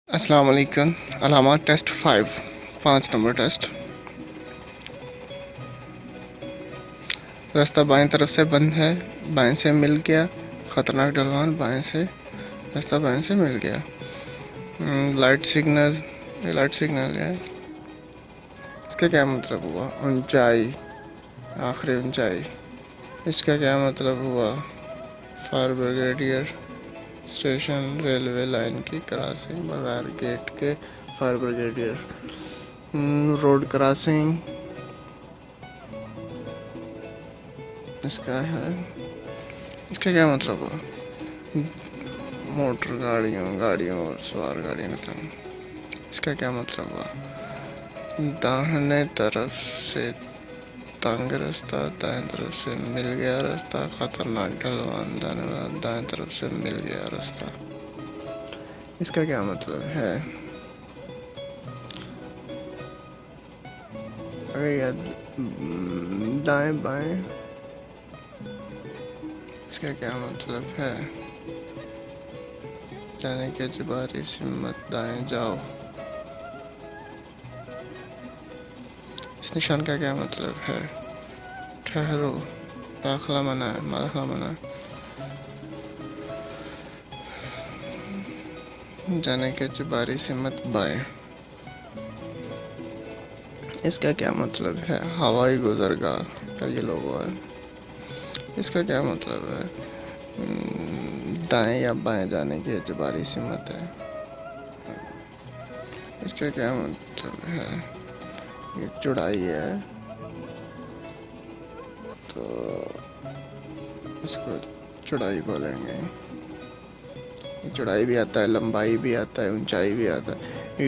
अस्सलाम वालेकुम। अलामात test 5 number test. रास्ता बाएं तरफ से बंद है, बाएं से मिल गया। ख़तरनाक ढलान, बाएं से रास्ता बाएं से मिल गया। लाइट सिग्नल, ये लाइट सिग्नल है। इसका क्या मतलब हुआ? ऊंचाई, आखिरी ऊंचाई। इसका क्या मतलब हुआ? Fire brigadier station, railway line की क्रॉसिंग बगैर गेट के फायर ब्रिगेडियर। रोड क्रॉसिंग, इसका है। इसका क्या मतलब हुआ? मोटर गाड़ियों और सवार गाड़ियों का। इसका क्या मतलब हुआ? दाहिने तरफ से तंग रास्ता, दाएं तरफ से मिल गया रास्ता। खतरनाक ढलान, दाएं तरफ से मिल गया रास्ता। इसका क्या मतलब है? दाएं बाएं, इसका क्या मतलब है? जाने के जबारी से मत दाएं जाओ। इस निशान का क्या मतलब है? ठहरो, दाखिला मना है, दाखिला मना है। जाने के जबारी से मत बाएं, इसका क्या मतलब है? हवाई गुजरगाह का ये लोगो है। इसका क्या मतलब है? दाएं या बाएं जाने के जबारी से मत है। इसका क्या मतलब है? ये चौड़ाई है तो इसको चौड़ाई बोलेंगे। चौड़ाई भी आता है, लंबाई भी आता है, ऊंचाई भी आता है।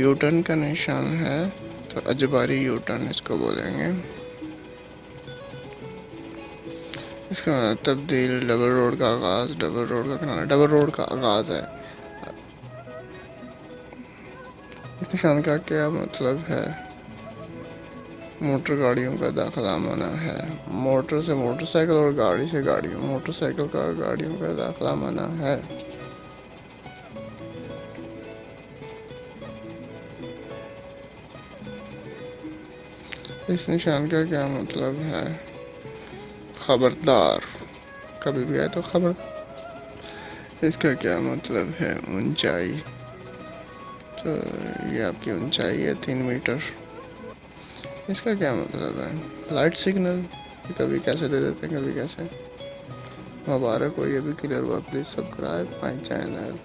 यू टर्न का निशान है तो अजबारी यू टर्न इसको बोलेंगे। इसका तब्दील, डबल रोड का आगाज, डबल रोड का किनारा, डबल रोड का आगाज है। इस निशान का क्या मतलब है? मोटर गाड़ियों का दाखिला मना है। मोटर से मोटरसाइकिल और गाड़ी से गाड़ियों, मोटरसाइकिल का गाड़ियों का दाखिला मना है। इस निशान का क्या मतलब है? खबरदार, कभी भी आए तो खबर। इसका क्या मतलब है? ऊंचाई, तो ये आपकी ऊंचाई है 3 मीटर। इसका क्या मतलब है? लाइट सिग्नल, कभी कैसे दे देते हैं, कभी कैसे। मुबारक हो, ये भी क्लियर हुआ। Please subscribe my channel.